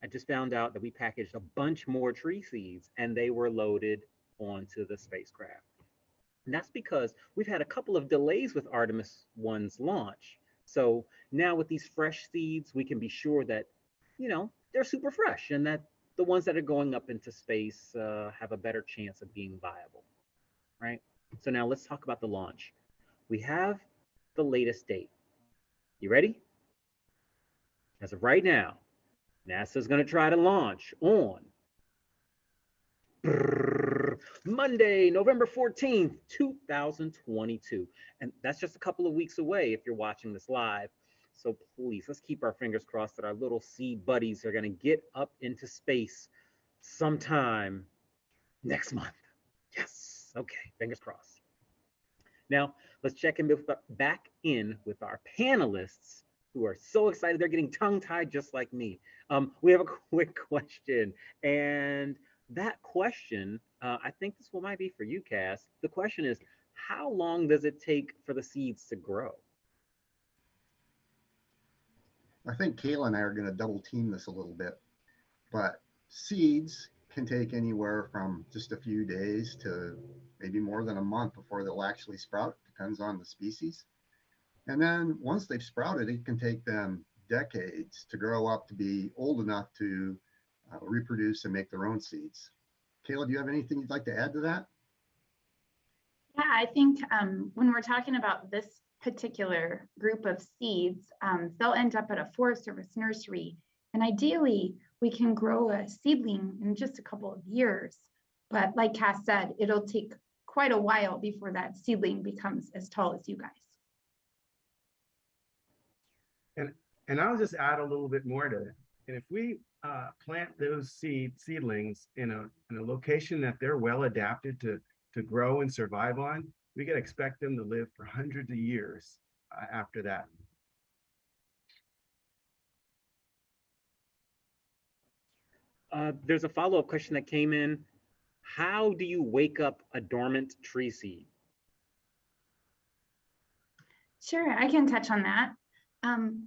I just found out that we packaged a bunch more tree seeds and they were loaded onto the spacecraft. And that's because we've had a couple of delays with Artemis 1's launch. So now with these fresh seeds, we can be sure that, they're super fresh and that the ones that are going up into space have a better chance of being viable, right? So now let's talk about the launch. We have the latest date. You ready? As of right now, NASA's going to try to launch on Monday, November 14th, 2022. And that's just a couple of weeks away if you're watching this live. So please, let's keep our fingers crossed that our little seed buddies are going to get up into space sometime next month. Yes. Okay. Fingers crossed. Now, let's check in back in with our panelists who are so excited they're getting tongue tied just like me. We have a quick question, and that question, I think this one might be for you, Cass. The question is, how long does it take for the seeds to grow? I think Kayla and I are going to double team this a little bit, but seeds can take anywhere from just a few days to maybe more than a month before they'll actually sprout. Depends on the species. And then once they've sprouted, it can take them decades to grow up to be old enough to reproduce and make their own seeds. Kayla, do you have anything you'd like to add to that? Yeah, I think when we're talking about this particular group of seeds, they'll end up at a Forest Service nursery. And ideally, we can grow a seedling in just a couple of years. But like Cass said, it'll take quite a while before that seedling becomes as tall as you guys. And I'll just add a little bit more to it. And if we plant those seedlings in a location that they're well adapted to grow and survive on, we can expect them to live for hundreds of years after that. There's a follow-up question that came in. How do you wake up a dormant tree seed? Sure, I can touch on that.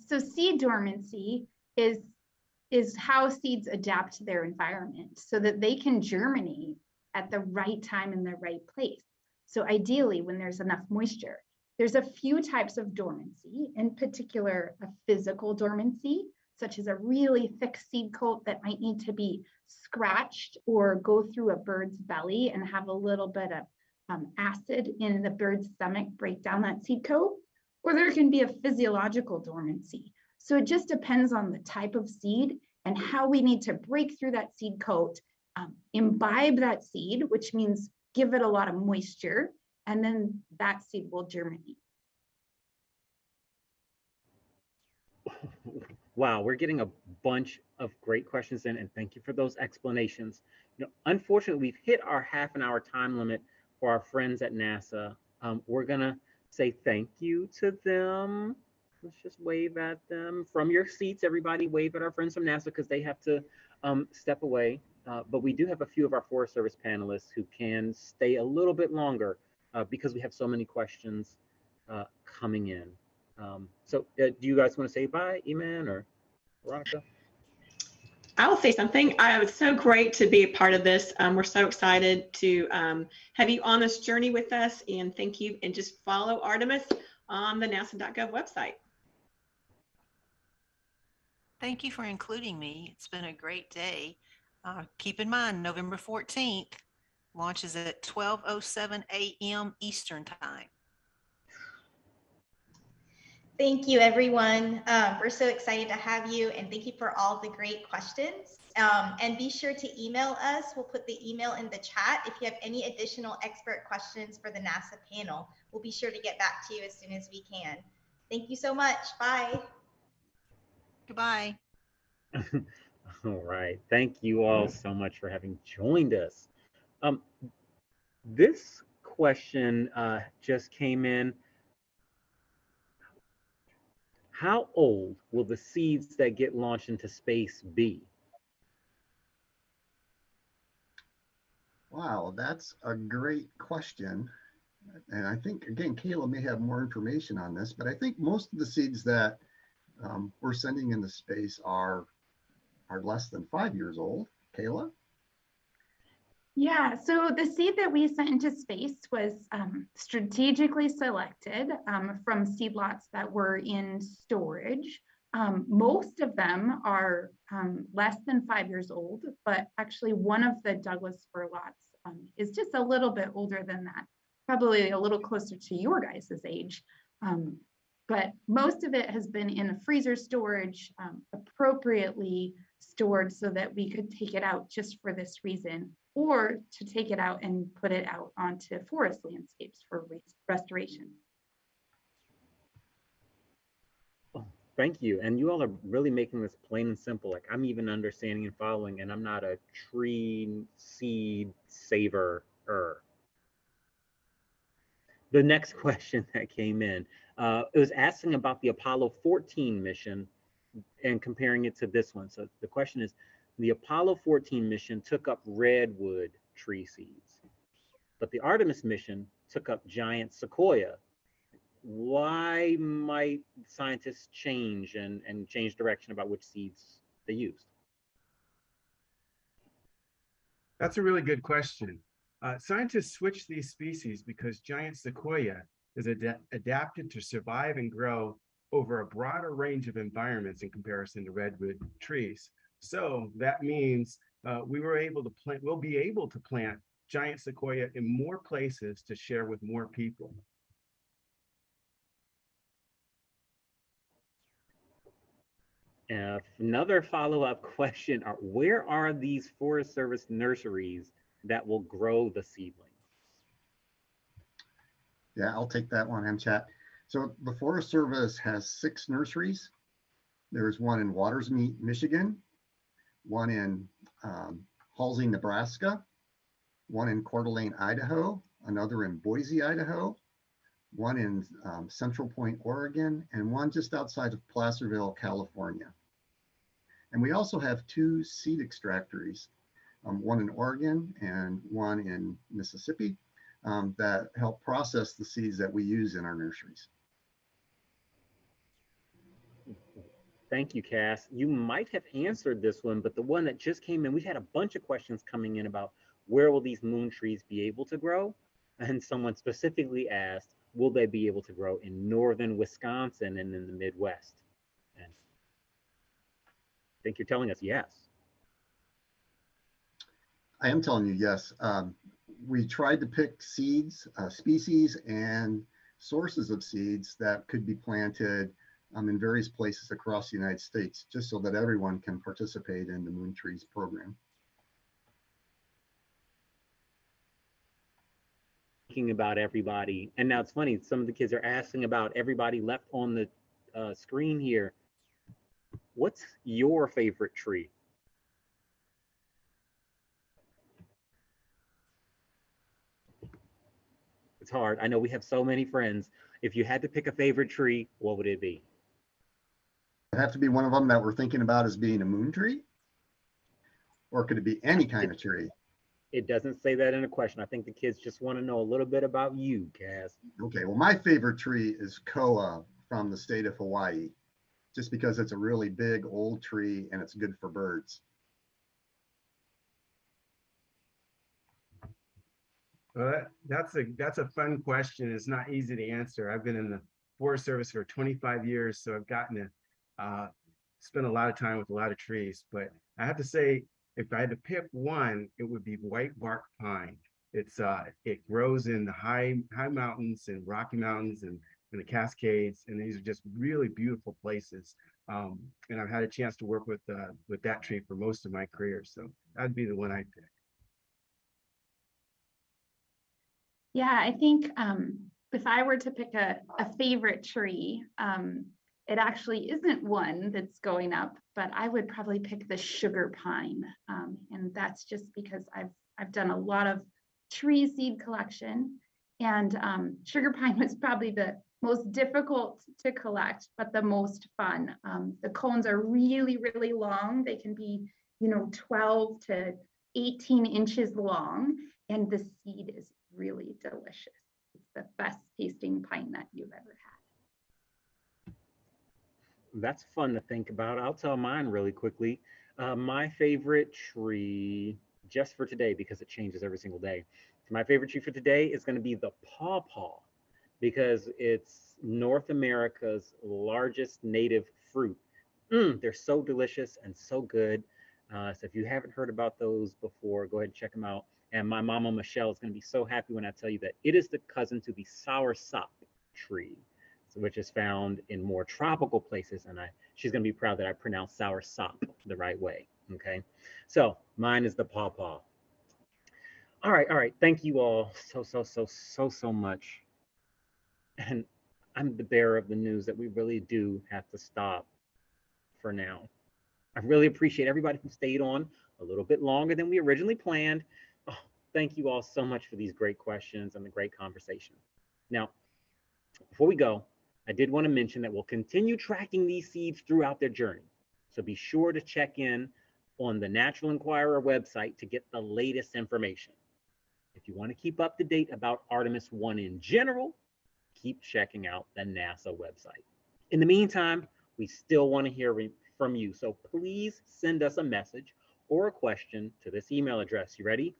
So seed dormancy is how seeds adapt to their environment so that they can germinate at the right time in the right place. So ideally, when there's enough moisture. There's a few types of dormancy, in particular, a physical dormancy, such as a really thick seed coat that might need to be scratched or go through a bird's belly and have a little bit of acid in the bird's stomach break down that seed coat. Or there can be a physiological dormancy. So it just depends on the type of seed and how we need to break through that seed coat, imbibe that seed, which means give it a lot of moisture, and then that seed will germinate. Wow, we're getting a bunch of great questions in, and thank you for those explanations. Unfortunately, we've hit our half an hour time limit for our friends at NASA. We're gonna say thank you to them. Let's just wave at them from your seats. Everybody wave at our friends from NASA because they have to step away. But we do have a few of our Forest Service panelists who can stay a little bit longer because we have so many questions coming in. So do you guys want to say bye, Eman or Veronica? I will say something. It's so great to be a part of this. We're so excited to have you on this journey with us, and thank you. And just follow Artemis on the nasa.gov website. Thank you for including me. It's been a great day. Keep in mind, November 14th launches at 12:07 a.m. Eastern Time. Thank you, everyone. We're so excited to have you, and thank you for all the great questions. And be sure to email us. We'll put the email in the chat. If you have any additional expert questions for the NASA panel, we'll be sure to get back to you as soon as we can. Thank you so much. Bye. Goodbye. All right. Thank you all so much for having joined us. This question just came in. How old will the seeds that get launched into space be? Wow, that's a great question. And I think, again, Kayla may have more information on this, but I think most of the seeds that we're sending into space are are less than 5 years old. Kayla? Yeah, so the seed that we sent into space was strategically selected from seed lots that were in storage. Most of them are less than 5 years old, but actually one of the Douglas fir lots is just a little bit older than that, probably a little closer to your guys' age. But most of it has been in a freezer storage, appropriately stored so that we could take it out just for this reason, or to take it out and put it out onto forest landscapes for restoration. Thank you. And you all are really making this plain and simple. Like I'm even understanding and following, and I'm not a tree seed saver. The next question that came in, it was asking about the Apollo 14 mission and comparing it to this one. So the question is, the Apollo 14 mission took up redwood tree seeds, but the Artemis mission took up giant sequoia. Why might scientists change and change direction about which seeds they used? That's a really good question. Scientists switched these species because giant sequoia is adapted to survive and grow over a broader range of environments in comparison to redwood trees. So that means we'll be able to plant giant sequoia in more places to share with more people. Another follow-up question, where are these Forest Service nurseries that will grow the seedlings? Yeah, I'll take that one, MChat. So the Forest Service has 6 nurseries. There's one in Watersmeet, Michigan, one in Halsey, Nebraska, one in Coeur d'Alene, Idaho, another in Boise, Idaho, one in Central Point, Oregon, and one just outside of Placerville, California. And we also have 2 seed extractories, one in Oregon and one in Mississippi, that help process the seeds that we use in our nurseries. Thank you, Cass. You might have answered this one, but the one that just came in, we had a bunch of questions coming in about where will these moon trees be able to grow? And someone specifically asked, will they be able to grow in northern Wisconsin and in the Midwest? And I think you're telling us yes. I am telling you yes. We tried to pick seeds, species, and sources of seeds that could be planted in various places across the United States, just so that everyone can participate in the Moon Trees program. Thinking about everybody, and now it's funny, some of the kids are asking about everybody left on the screen here. What's your favorite tree? It's hard. I know we have so many friends. If you had to pick a favorite tree, what would it be? It have to be one of them that we're thinking about as being a moon tree? Or could it be any kind of tree? It doesn't say that in a question. I think the kids just want to know a little bit about you, Cass. Okay, well, my favorite tree is koa from the state of Hawaii, just because it's a really big old tree and it's good for birds. Well, that's a fun question. It's not easy to answer. I've been in the Forest Service for 25 years, so I've gotten to spend a lot of time with a lot of trees. But I have to say, if I had to pick one, it would be white bark pine. It grows in the high mountains and Rocky Mountains and the Cascades, and these are just really beautiful places. And I've had a chance to work with that tree for most of my career, so that'd be the one I'd pick. Yeah, I think if I were to pick a favorite tree, it actually isn't one that's going up, but I would probably pick the sugar pine. And that's just because I've done a lot of tree seed collection, and sugar pine was probably the most difficult to collect, but the most fun. The cones are really, really long. They can be, 12 to 18 inches long, and the seed is really delicious. It's the best tasting pine nut you've ever had. that's fun to think about. I'll tell mine really quickly. My favorite tree, just for today, because it changes every single day. My favorite tree for today is going to be the pawpaw because it's North America's largest native fruit. They're so delicious and so good. So if you haven't heard about those before, go ahead and check them out. And my mama Michelle is going to be so happy when I tell you that it is the cousin to the soursop tree, which is found in more tropical places. And she's going to be proud that I pronounced soursop the right way. Okay. So mine is the pawpaw. All right. All right. Thank you all so much. And I'm the bearer of the news that we really do have to stop for now. I really appreciate everybody who stayed on a little bit longer than we originally planned. Oh, thank you all so much for these great questions and the great conversation. Now, before we go, I did want to mention that we'll continue tracking these seeds throughout their journey. So be sure to check in on the Natural Enquirer website to get the latest information. If you want to keep up to date about Artemis 1 in general, keep checking out the NASA website. In the meantime, we still want to hear from you. So please send us a message or a question to this email address. You ready?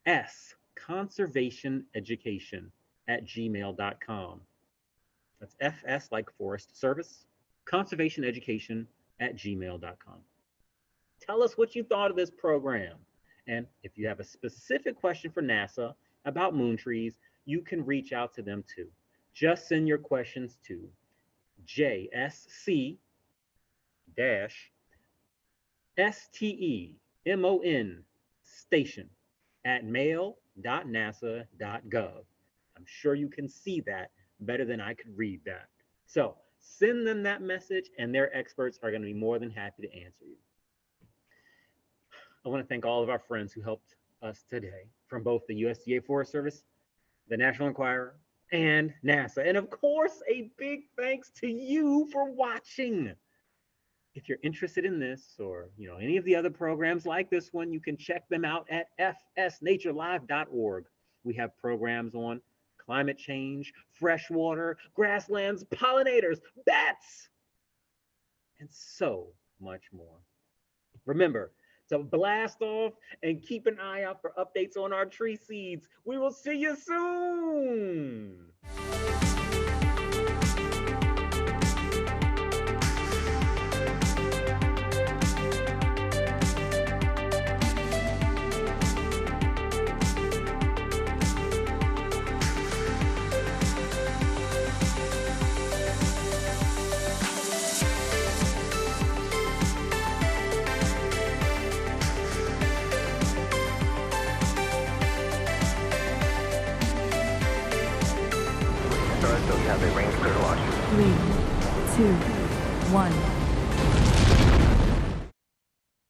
fsconservationeducation@gmail.com. That's FS like Forest Service, conservationeducation@gmail.com. Tell us what you thought of this program. And if you have a specific question for NASA about moon trees, you can reach out to them too. Just send your questions to JSC-STEMON station@mail.nasa.gov. I'm sure you can see that better than I could read that. So send them that message and their experts are going to be more than happy to answer you. I want to thank all of our friends who helped us today from both the USDA Forest Service, the National Enquirer, and NASA. And of course, a big thanks to you for watching. If you're interested in this or any of the other programs like this one, you can check them out at fsnaturelive.org. We have programs on climate change, freshwater, grasslands, pollinators, bats, and so much more. Remember to blast off and keep an eye out for updates on our tree seeds. We will see you soon. Have a range clear to launch. 3, 2, 1.